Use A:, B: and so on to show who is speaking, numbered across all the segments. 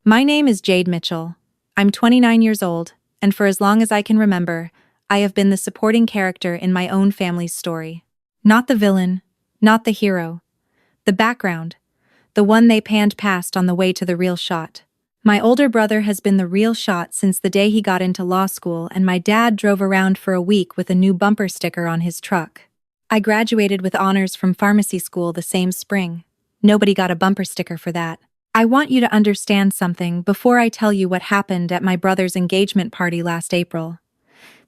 A: My name is Jade Mitchell. I'm 29 years old, and for as long as I can remember, I have been the supporting character in my own family's story. Not the villain, not the hero. The background, the one they panned past on the way to the real shot. My older brother has been the real shot since the day he got into law school, and my dad drove around for a week with a new bumper sticker on his truck. I graduated with honors from pharmacy school the same spring. Nobody got a bumper sticker for that. I want you to understand something before I tell you what happened at my brother's engagement party last April.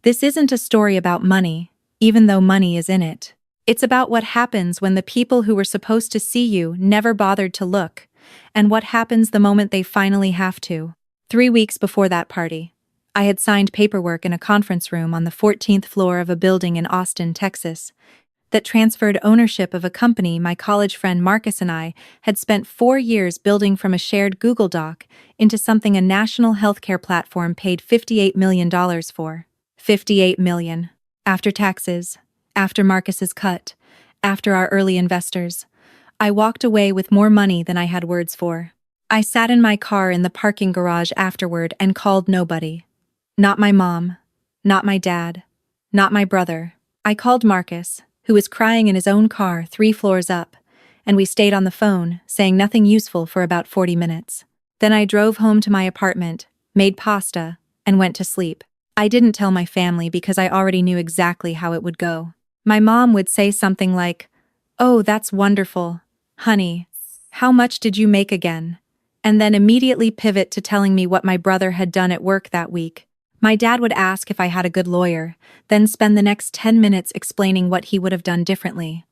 A: This isn't a story about money, even though money is in it. It's about what happens when the people who were supposed to see you never bothered to look, and what happens the moment they finally have to. 3 weeks before that party, I had signed paperwork in a conference room on the 14th floor of a building in Austin, Texas, that transferred ownership of a company my college friend Marcus and I had spent 4 years building from a shared Google Doc into something a national healthcare platform paid $58 million for. $58 million. After taxes, after Marcus's cut, after our early investors. I walked away with more money than I had words for. I sat in my car in the parking garage afterward and called nobody. Not my mom, not my dad, not my brother. I called Marcus, who was crying in his own car 3 floors up, and we stayed on the phone, saying nothing useful for about 40 minutes. Then I drove home to my apartment, made pasta, and went to sleep. I didn't tell my family because I already knew exactly how it would go. My mom would say something like, "Oh, that's wonderful. Honey, how much did you make again?" And then immediately pivot to telling me what my brother had done at work that week. My dad would ask if I had a good lawyer, then spend the next 10 minutes explaining what he would have done differently.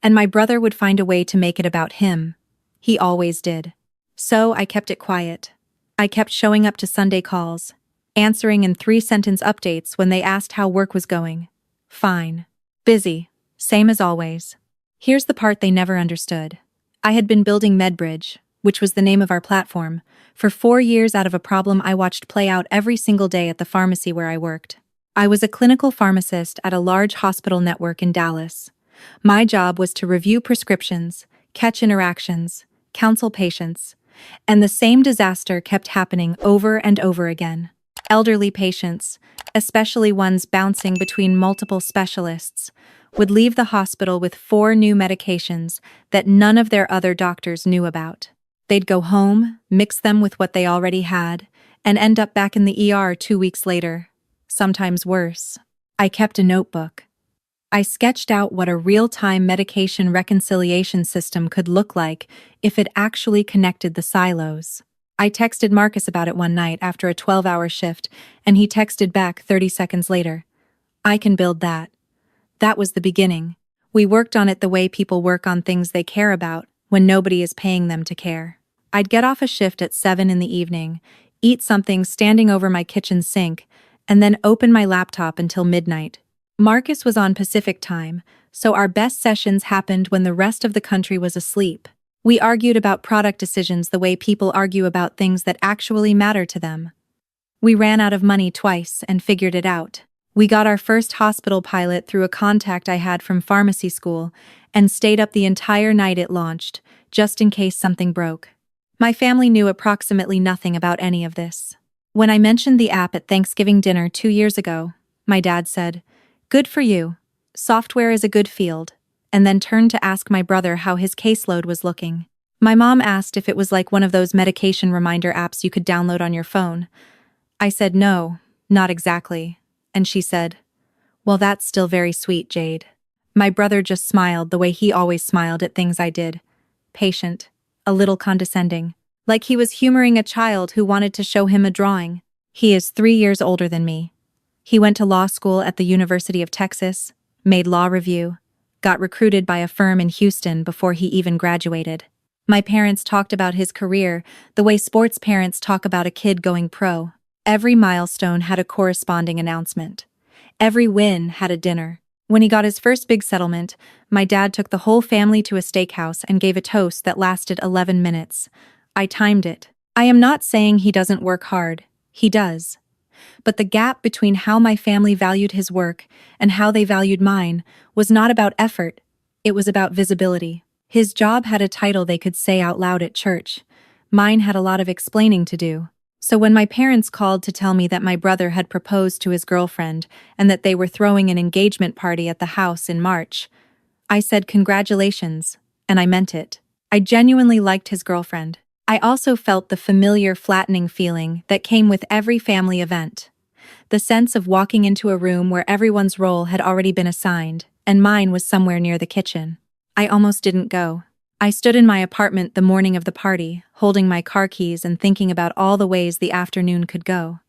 A: And my brother would find a way to make it about him. He always did. So I kept it quiet. I kept showing up to Sunday calls, answering in 3-sentence updates when they asked how work was going. Fine. Busy. Same as always. Here's the part they never understood. I had been building MedBridge, which was the name of our platform, for 4 years out of a problem I watched play out every single day at the pharmacy where I worked. I was a clinical pharmacist at a large hospital network in Dallas. My job was to review prescriptions, catch interactions, counsel patients, and the same disaster kept happening over and over again. Elderly patients, especially ones bouncing between multiple specialists, would leave the hospital with 4 new medications that none of their other doctors knew about. They'd go home, mix them with what they already had, and end up back in the ER 2 weeks later. Sometimes worse. I kept a notebook. I sketched out what a real-time medication reconciliation system could look like if it actually connected the silos. I texted Marcus about it one night after a 12-hour shift, and he texted back 30 seconds later. "I can build that." That was the beginning. We worked on it the way people work on things they care about when nobody is paying them to care. I'd get off a shift at 7 in the evening, eat something standing over my kitchen sink, and then open my laptop until midnight. Marcus was on Pacific time, so our best sessions happened when the rest of the country was asleep. We argued about product decisions the way people argue about things that actually matter to them. We ran out of money twice and figured it out. We got our first hospital pilot through a contact I had from pharmacy school and stayed up the entire night it launched, just in case something broke. My family knew approximately nothing about any of this. When I mentioned the app at Thanksgiving dinner 2 years ago, my dad said, "Good for you. Software is a good field," and then turned to ask my brother how his caseload was looking. My mom asked if it was like one of those medication reminder apps you could download on your phone. I said no, not exactly, and she said, "Well, that's still very sweet, Jade." My brother just smiled the way he always smiled at things I did. Patient, a little condescending, like he was humoring a child who wanted to show him a drawing. He is 3 years older than me. He went to law school at the University of Texas, made law review, got recruited by a firm in Houston before he even graduated. My parents talked about his career the way sports parents talk about a kid going pro. Every milestone had a corresponding announcement. Every win had a dinner. When he got his first big settlement, my dad took the whole family to a steakhouse and gave a toast that lasted 11 minutes. I timed it. I am not saying he doesn't work hard. He does. But the gap between how my family valued his work and how they valued mine was not about effort. It was about visibility. His job had a title they could say out loud at church, Mine had a lot of explaining to do. So when my parents called to tell me that my brother had proposed to his girlfriend and that they were throwing an engagement party at the house in March, I said congratulations, and I meant it. I genuinely liked his girlfriend. I also felt the familiar flattening feeling that came with every family event. The sense of walking into a room where everyone's role had already been assigned, and mine was somewhere near the kitchen. I almost didn't go. I stood in my apartment the morning of the party, holding my car keys and thinking about all the ways the afternoon could go.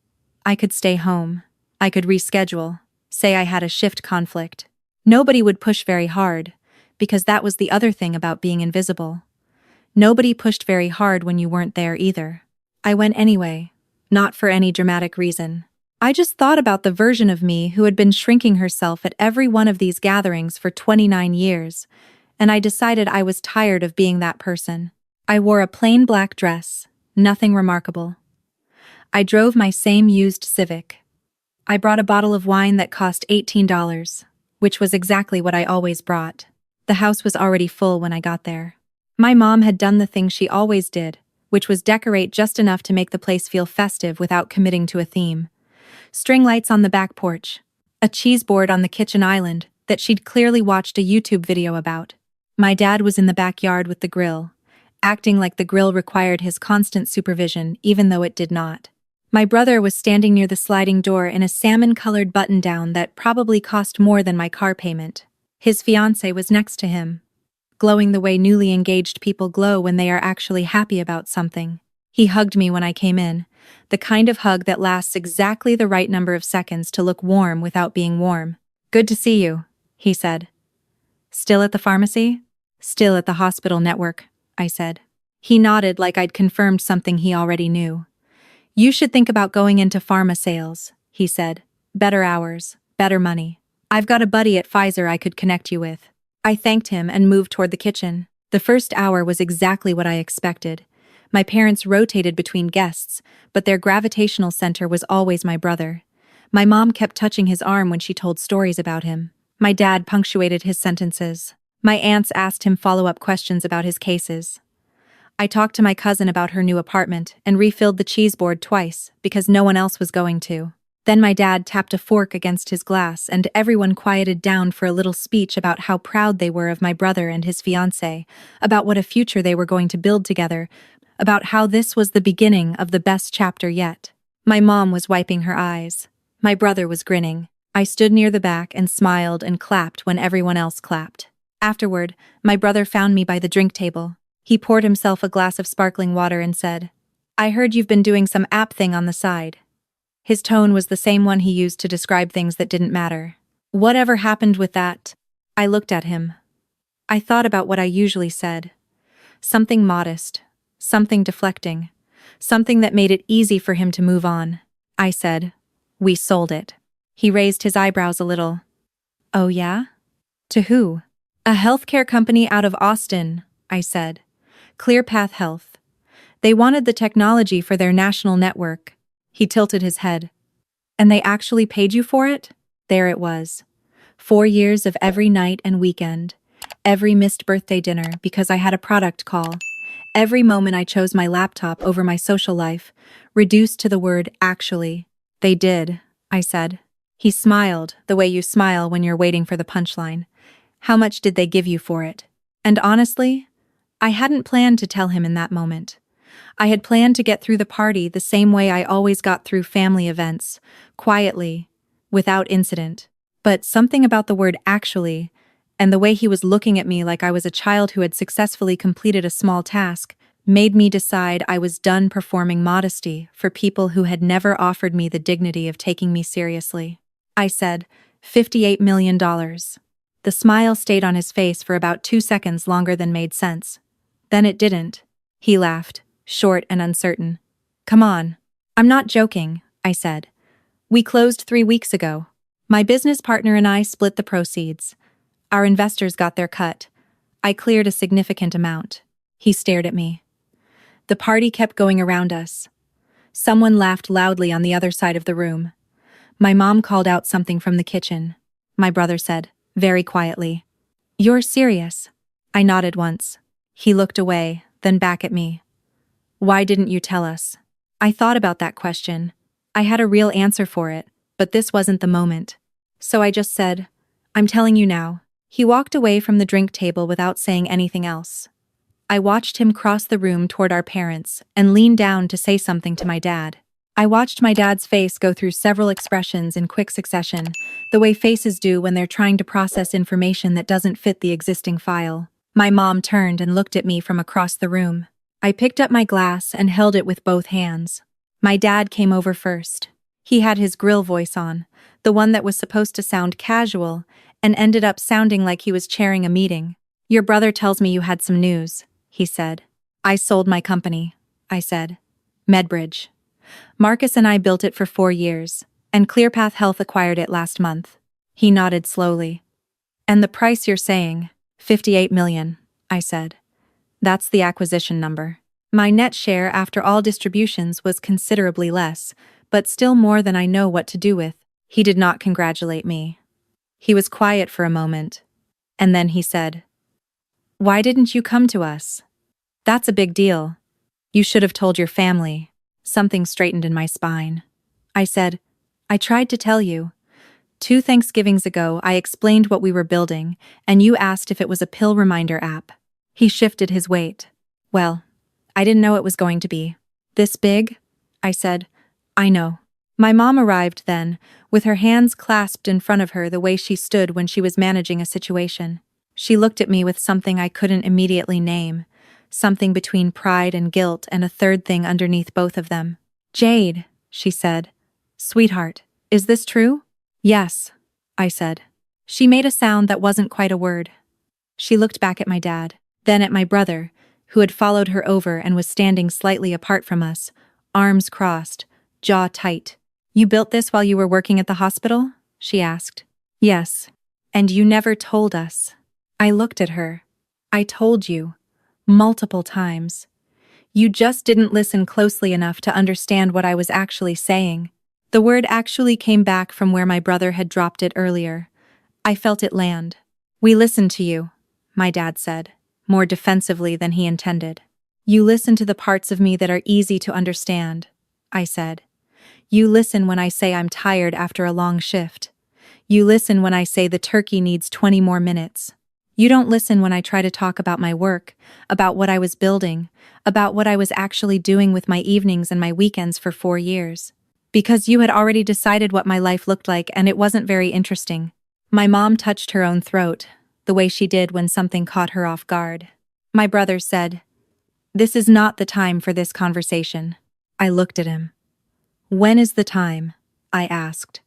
A: I could stay home. I could reschedule, say I had a shift conflict. Nobody would push very hard, because that was the other thing about being invisible. Nobody pushed very hard when you weren't there either. I went anyway, not for any dramatic reason. I just thought about the version of me who had been shrinking herself at every one of these gatherings for 29 years, and I decided I was tired of being that person. I wore a plain black dress, nothing remarkable. I drove my same used Civic. I brought a bottle of wine that cost $18, which was exactly what I always brought. The house was already full when I got there. My mom had done the thing she always did, which was decorate just enough to make the place feel festive without committing to a theme. String lights on the back porch, a cheese board on the kitchen island that she'd clearly watched a YouTube video about. My dad was in the backyard with the grill, acting like the grill required his constant supervision even though it did not. My brother was standing near the sliding door in a salmon-colored button-down that probably cost more than my car payment. His fiancée was next to him, glowing the way newly engaged people glow when they are actually happy about something. He hugged me when I came in, the kind of hug that lasts exactly the right number of seconds to look warm without being warm. "Good to see you," he said. "Still at the pharmacy?" "Still at the hospital network," I said. He nodded like I'd confirmed something he already knew. "You should think about going into pharma sales," he said. "Better hours, better money. I've got a buddy at Pfizer I could connect you with." I thanked him and moved toward the kitchen. The first hour was exactly what I expected. My parents rotated between guests, but their gravitational center was always my brother. My mom kept touching his arm when she told stories about him. My dad punctuated his sentences. My aunts asked him follow-up questions about his cases. I talked to my cousin about her new apartment and refilled the cheese board twice because no one else was going to. Then my dad tapped a fork against his glass and everyone quieted down for a little speech about how proud they were of my brother and his fiancée, about what a future they were going to build together, about how this was the beginning of the best chapter yet. My mom was wiping her eyes. My brother was grinning. I stood near the back and smiled and clapped when everyone else clapped. Afterward, my brother found me by the drink table. He poured himself a glass of sparkling water and said, "I heard you've been doing some app thing on the side." His tone was the same one he used to describe things that didn't matter. "Whatever happened with that?" I looked at him. I thought about what I usually said. Something modest, something deflecting, something that made it easy for him to move on. I said, "We sold it." He raised his eyebrows a little. "Oh yeah? To who?" "A healthcare company out of Austin," I said. "ClearPath Health. They wanted the technology for their national network." He tilted his head. "And they actually paid you for it?" There it was. 4 years of every night and weekend. Every missed birthday dinner because I had a product call. Every moment I chose my laptop over my social life, reduced to the word actually. "They did," I said. He smiled, the way you smile when you're waiting for the punchline. "How much did they give you for it?" And honestly, I hadn't planned to tell him in that moment. I had planned to get through the party the same way I always got through family events, quietly, without incident. But something about the word actually, and the way he was looking at me like I was a child who had successfully completed a small task, made me decide I was done performing modesty for people who had never offered me the dignity of taking me seriously. I said, $58 million. The smile stayed on his face for about 2 seconds longer than made sense. Then it didn't. He laughed, short and uncertain. "Come on." "I'm not joking," I said. "We closed 3 weeks ago. My business partner and I split the proceeds. Our investors got their cut. I cleared a significant amount." He stared at me. The party kept going around us. Someone laughed loudly on the other side of the room. My mom called out something from the kitchen. My brother said, very quietly, "You're serious?" I nodded once. He looked away, then back at me. Why didn't you tell us? I thought about that question. I had a real answer for it, but this wasn't the moment. So I just said, I'm telling you now. He walked away from the drink table without saying anything else. I watched him cross the room toward our parents and lean down to say something to my dad. I watched my dad's face go through several expressions in quick succession, the way faces do when they're trying to process information that doesn't fit the existing file. My mom turned and looked at me from across the room. I picked up my glass and held it with both hands. My dad came over first. He had his grill voice on, the one that was supposed to sound casual, and ended up sounding like he was chairing a meeting. Your brother tells me you had some news, he said. I sold my company, I said. Medbridge. Marcus and I built it for 4 years, and ClearPath Health acquired it last month. He nodded slowly. And the price you're saying, $58 million, I said. That's the acquisition number. My net share after all distributions was considerably less, but still more than I know what to do with. He did not congratulate me. He was quiet for a moment, and then he said, Why didn't you come to us? That's a big deal. You should have told your family. Something straightened in my spine. I said, I tried to tell you. 2 Thanksgivings ago, I explained what we were building, and you asked if it was a pill reminder app. He shifted his weight. Well, I didn't know it was going to be this big, I said. I know. My mom arrived then, with her hands clasped in front of her the way she stood when she was managing a situation. She looked at me with something I couldn't immediately name, something between pride and guilt and a third thing underneath both of them. Jade, she said. Sweetheart, is this true? Yes, I said. She made a sound that wasn't quite a word. She looked back at my dad, then at my brother, who had followed her over and was standing slightly apart from us, arms crossed, jaw tight. You built this while you were working at the hospital? She asked. Yes. And you never told us. I looked at her. I told you. Multiple times. You just didn't listen closely enough to understand what I was actually saying. The word actually came back from where my brother had dropped it earlier. I felt it land. We listened to you, my dad said, more defensively than he intended. You listen to the parts of me that are easy to understand, I said. You listen when I say I'm tired after a long shift. You listen when I say the turkey needs 20 more minutes. You don't listen when I try to talk about my work, about what I was building, about what I was actually doing with my evenings and my weekends for 4 years. Because you had already decided what my life looked like and it wasn't very interesting. My mom touched her own throat, the way she did when something caught her off guard. My brother said, This is not the time for this conversation. I looked at him. When is the time? I asked.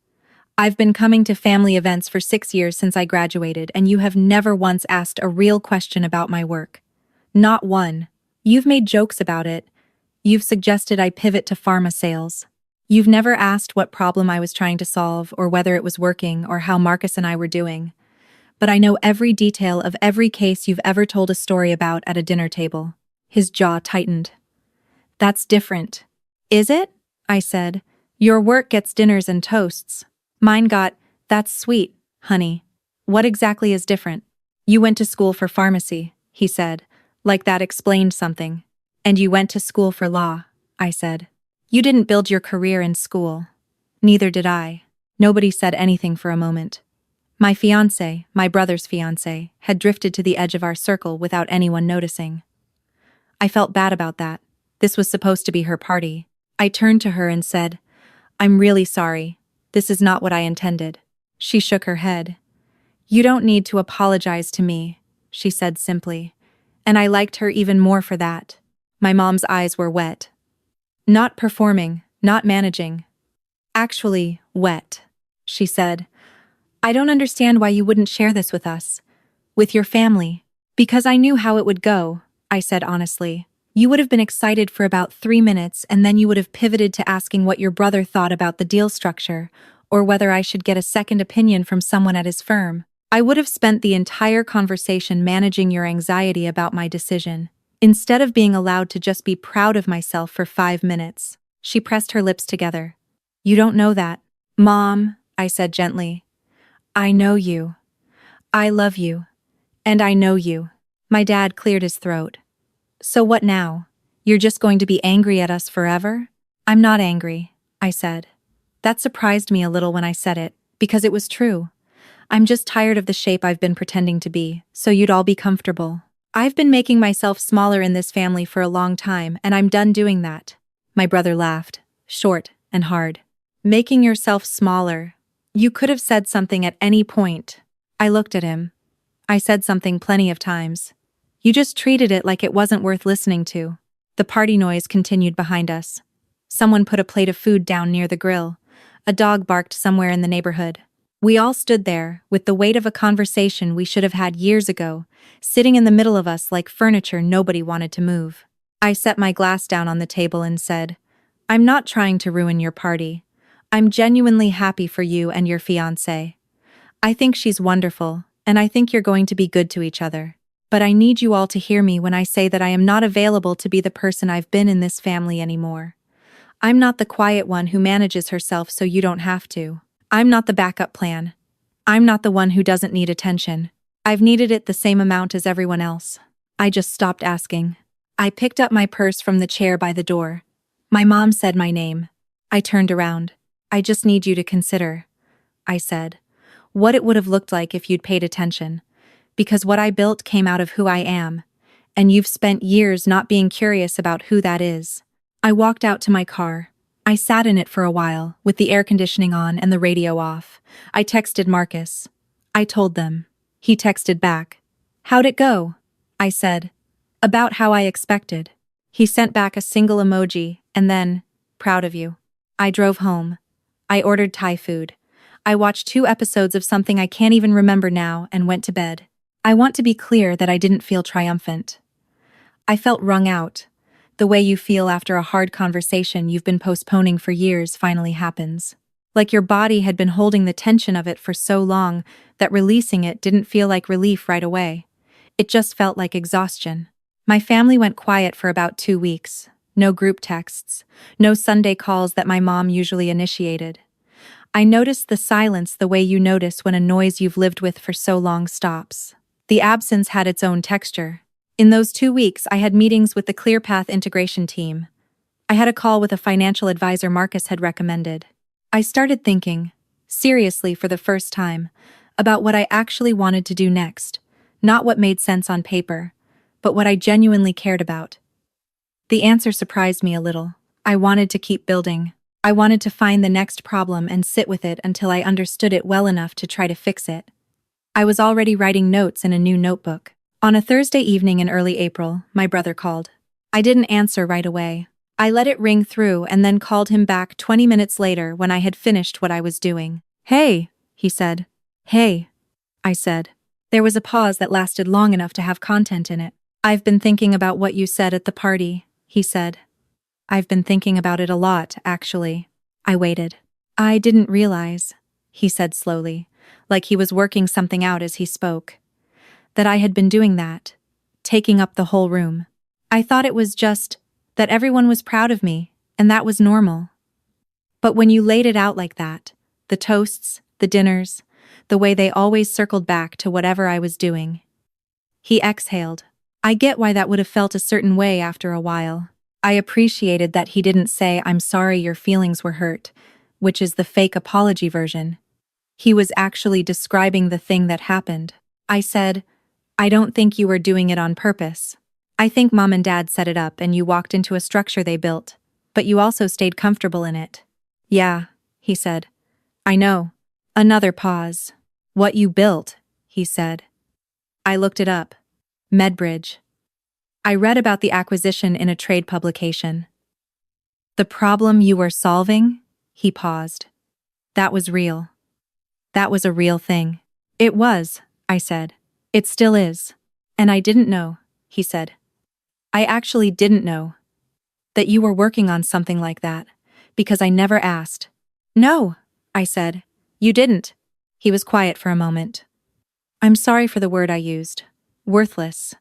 A: I've been coming to family events for 6 years since I graduated, and you have never once asked a real question about my work. Not one. You've made jokes about it. You've suggested I pivot to pharma sales. You've never asked what problem I was trying to solve, or whether it was working, or how Marcus and I were doing. But I know every detail of every case you've ever told a story about at a dinner table. His jaw tightened. That's different. Is it? I said. Your work gets dinners and toasts. Mine got, that's sweet, honey. What exactly is different? You went to school for pharmacy, he said, like that explained something. And you went to school for law, I said. You didn't build your career in school. Neither did I. Nobody said anything for a moment. My fiancé, my brother's fiancé, had drifted to the edge of our circle without anyone noticing. I felt bad about that. This was supposed to be her party. I turned to her and said, I'm really sorry. This is not what I intended. She shook her head. You don't need to apologize to me, she said simply. And I liked her even more for that. My mom's eyes were wet. Not performing, not managing. Actually, wet, she said. I don't understand why you wouldn't share this with us. With your family. Because I knew how it would go, I said honestly. You would have been excited for about 3 minutes and then you would have pivoted to asking what your brother thought about the deal structure, or whether I should get a second opinion from someone at his firm. I would have spent the entire conversation managing your anxiety about my decision, instead of being allowed to just be proud of myself for 5 minutes. She pressed her lips together. You don't know that. Mom, I said gently. I know you. I love you. And I know you. My dad cleared his throat. So what now? You're just going to be angry at us forever? I'm not angry, I said. That surprised me a little when I said it, because it was true. I'm just tired of the shape I've been pretending to be, so you'd all be comfortable. I've been making myself smaller in this family for a long time, and I'm done doing that. My brother laughed, short and hard. Making yourself smaller. You could have said something at any point. I looked at him. I said something plenty of times. You just treated it like it wasn't worth listening to. The party noise continued behind us. Someone put a plate of food down near the grill. A dog barked somewhere in the neighborhood. We all stood there, with the weight of a conversation we should have had years ago, sitting in the middle of us like furniture nobody wanted to move. I set my glass down on the table and said, I'm not trying to ruin your party. I'm genuinely happy for you and your fiancé. I think she's wonderful, and I think you're going to be good to each other. But I need you all to hear me when I say that I am not available to be the person I've been in this family anymore. I'm not the quiet one who manages herself so you don't have to. I'm not the backup plan. I'm not the one who doesn't need attention. I've needed it the same amount as everyone else. I just stopped asking. I picked up my purse from the chair by the door. My mom said my name. I turned around. I just need you to consider, I said, what it would have looked like if you'd paid attention. Because what I built came out of who I am, and you've spent years not being curious about who that is. I walked out to my car. I sat in it for a while, with the air conditioning on and the radio off. I texted Marcus. I told them. He texted back. How'd it go? I said. About how I expected. He sent back a single emoji, and then, proud of you. I drove home. I ordered Thai food. I watched 2 episodes of something I can't even remember now and went to bed. I want to be clear that I didn't feel triumphant. I felt wrung out. The way you feel after a hard conversation you've been postponing for years finally happens. Like your body had been holding the tension of it for so long that releasing it didn't feel like relief right away. It just felt like exhaustion. My family went quiet for about 2 weeks. No group texts. No Sunday calls that my mom usually initiated. I noticed the silence the way you notice when a noise you've lived with for so long stops. The absence had its own texture. In those 2 weeks, I had meetings with the ClearPath integration team. I had a call with a financial advisor Marcus had recommended. I started thinking, seriously for the first time, about what I actually wanted to do next, not what made sense on paper, but what I genuinely cared about. The answer surprised me a little. I wanted to keep building. I wanted to find the next problem and sit with it until I understood it well enough to try to fix it. I was already writing notes in a new notebook. On a Thursday evening in early April, my brother called. I didn't answer right away. I let it ring through and then called him back 20 minutes later when I had finished what I was doing. Hey, he said. Hey, I said. There was a pause that lasted long enough to have content in it. I've been thinking about what you said at the party, he said. I've been thinking about it a lot, actually. I waited. I didn't realize, he said slowly, like he was working something out as he spoke, that I had been doing that, taking up the whole room. I thought it was just that everyone was proud of me, and that was normal. But when you laid it out like that, the toasts, the dinners, the way they always circled back to whatever I was doing. He exhaled. I get why that would have felt a certain way after a while. I appreciated that he didn't say, I'm sorry your feelings were hurt, which is the fake apology version. He was actually describing the thing that happened. I said, I don't think you were doing it on purpose. I think Mom and Dad set it up and you walked into a structure they built, but you also stayed comfortable in it. Yeah, he said. I know. Another pause. What you built, he said. I looked it up. Medbridge. I read about the acquisition in a trade publication. The problem you were solving? He paused. That was real. That was a real thing. It was, I said. It still is. And I didn't know, he said. I actually didn't know that you were working on something like that, because I never asked. No, I said. You didn't. He was quiet for a moment. I'm sorry for the word I used. Worthless.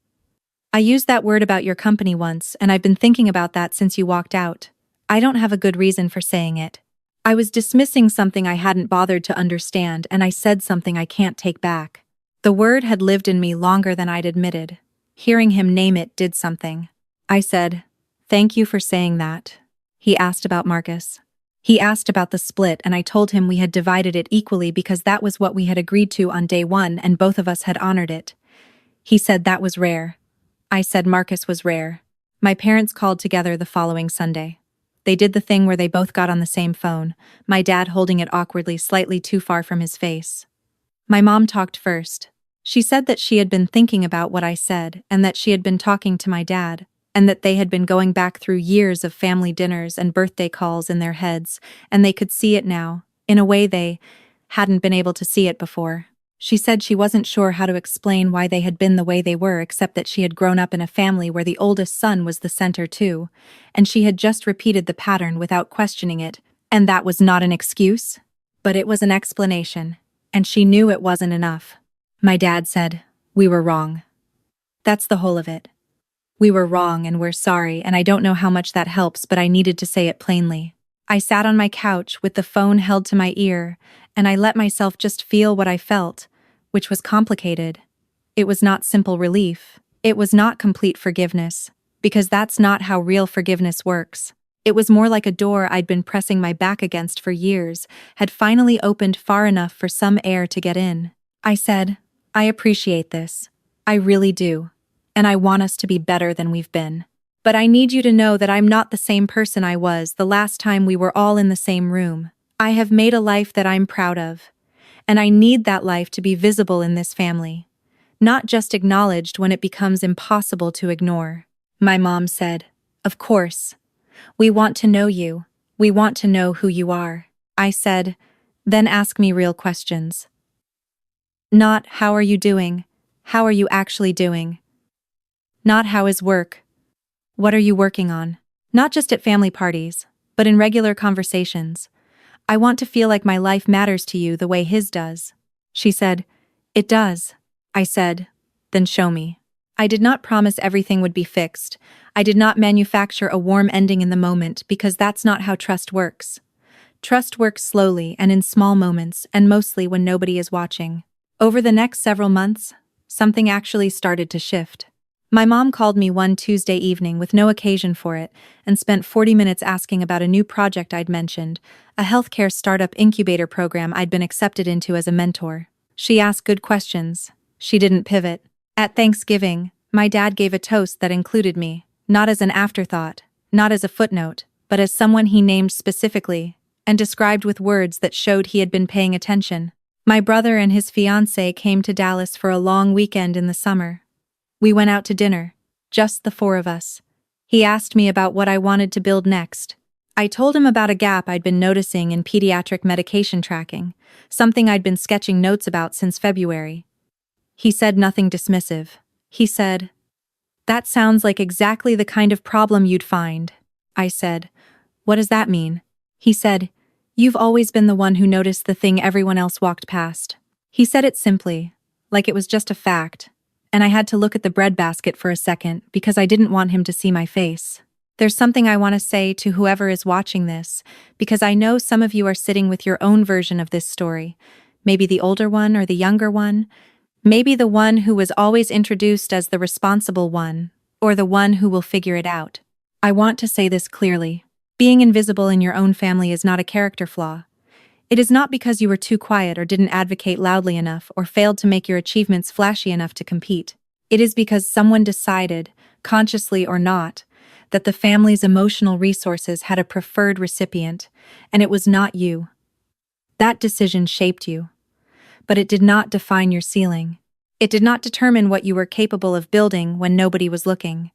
A: I used that word about your company once, and I've been thinking about that since you walked out. I don't have a good reason for saying it. I was dismissing something I hadn't bothered to understand, and I said something I can't take back. The word had lived in me longer than I'd admitted. Hearing him name it did something. I said, Thank you for saying that. He asked about Marcus. He asked about the split, and I told him we had divided it equally because that was what we had agreed to on day one and both of us had honored it. He said that was rare. I said Marcus was rare. My parents called together the following Sunday. They did the thing where they both got on the same phone, my dad holding it awkwardly slightly too far from his face. My mom talked first. She said that she had been thinking about what I said and that she had been talking to my dad, and that they had been going back through years of family dinners and birthday calls in their heads, and they could see it now, in a way they hadn't been able to see it before. She said she wasn't sure how to explain why they had been the way they were, except that she had grown up in a family where the oldest son was the center too, and she had just repeated the pattern without questioning it, and that was not an excuse, but it was an explanation, and she knew it wasn't enough. My dad said, "We were wrong." That's the whole of it. We were wrong and we're sorry, and I don't know how much that helps, but I needed to say it plainly. I sat on my couch with the phone held to my ear, and I let myself just feel what I felt, which was complicated. It was not simple relief. It was not complete forgiveness, because that's not how real forgiveness works. It was more like a door I'd been pressing my back against for years, had finally opened far enough for some air to get in. I said, "I appreciate this. I really do. And I want us to be better than we've been. But I need you to know that I'm not the same person I was the last time we were all in the same room. I have made a life that I'm proud of. And I need that life to be visible in this family, not just acknowledged when it becomes impossible to ignore." My mom said, "Of course. We want to know you. We want to know who you are." I said, "Then ask me real questions. Not, how are you doing? How are you actually doing? Not, how is work? What are you working on? Not just at family parties, but in regular conversations. I want to feel like my life matters to you the way his does." She said, "It does." I said, "Then show me." I did not promise everything would be fixed. I did not manufacture a warm ending in the moment, because that's not how trust works. Trust works slowly and in small moments, and mostly when nobody is watching. Over the next several months, something actually started to shift. My mom called me one Tuesday evening with no occasion for it and spent 40 minutes asking about a new project I'd mentioned, a healthcare startup incubator program I'd been accepted into as a mentor. She asked good questions. She didn't pivot. At Thanksgiving, my dad gave a toast that included me, not as an afterthought, not as a footnote, but as someone he named specifically and described with words that showed he had been paying attention. My brother and his fiancée came to Dallas for a long weekend in the summer. We went out to dinner, just the four of us. He asked me about what I wanted to build next. I told him about a gap I'd been noticing in pediatric medication tracking, something I'd been sketching notes about since February. He said nothing dismissive. He said, "That sounds like exactly the kind of problem you'd find." I said, "What does that mean?" He said, "You've always been the one who noticed the thing everyone else walked past." He said it simply, like it was just a fact, and I had to look at the breadbasket for a second because I didn't want him to see my face. There's something I want to say to whoever is watching this, because I know some of you are sitting with your own version of this story, maybe the older one or the younger one, maybe the one who was always introduced as the responsible one, or the one who will figure it out. I want to say this clearly. Being invisible in your own family is not a character flaw. It is not because you were too quiet or didn't advocate loudly enough or failed to make your achievements flashy enough to compete. It is because someone decided, consciously or not, that the family's emotional resources had a preferred recipient, and it was not you. That decision shaped you, but it did not define your ceiling. It did not determine what you were capable of building when nobody was looking.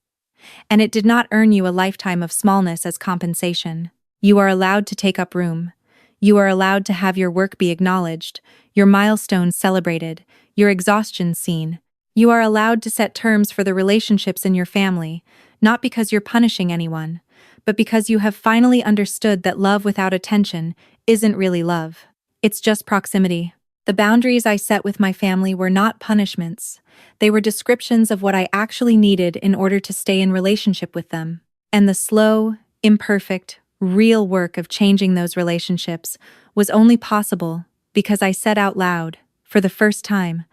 A: And it did not earn you a lifetime of smallness as compensation. You are allowed to take up room. You are allowed to have your work be acknowledged, your milestones celebrated, your exhaustion seen. You are allowed to set terms for the relationships in your family, not because you're punishing anyone, but because you have finally understood that love without attention isn't really love. It's just proximity. The boundaries I set with my family were not punishments. They were descriptions of what I actually needed in order to stay in relationship with them. And the slow, imperfect, real work of changing those relationships was only possible because I said out loud, for the first time,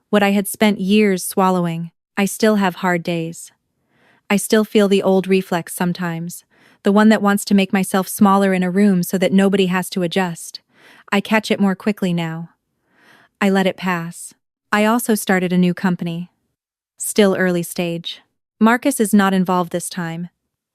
A: what I had spent years swallowing. I still have hard days. I still feel the old reflex sometimes, the one that wants to make myself smaller in a room so that nobody has to adjust. I catch it more quickly now. I let it pass. I also started a new company. Still early stage. Marcus is not involved this time,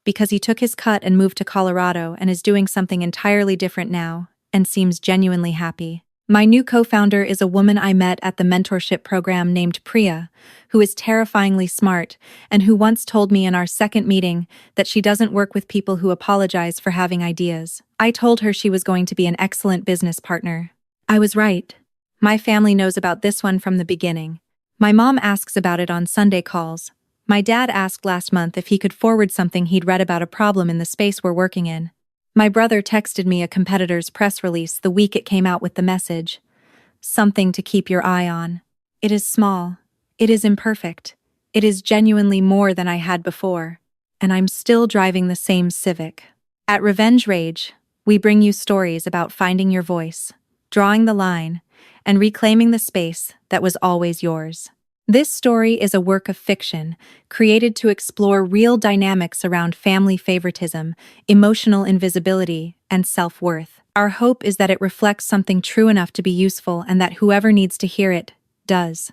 A: because he took his cut and moved to Colorado and is doing something entirely different now, and seems genuinely happy. My new co-founder is a woman I met at the mentorship program named Priya, who is terrifyingly smart and who once told me in our second meeting that she doesn't work with people who apologize for having ideas. I told her she was going to be an excellent business partner. I was right. My family knows about this one from the beginning. My mom asks about it on Sunday calls. My dad asked last month if he could forward something he'd read about a problem in the space we're working in. My brother texted me a competitor's press release the week it came out with the message, "Something to keep your eye on." It is small. It is imperfect. It is genuinely more than I had before. And I'm still driving the same Civic. At Revenge Rage, we bring you stories about finding your voice, drawing the line, and reclaiming the space that was always yours. This story is a work of fiction, created to explore real dynamics around family favoritism, emotional invisibility, and self-worth. Our hope is that it reflects something true enough to be useful and that whoever needs to hear it, does.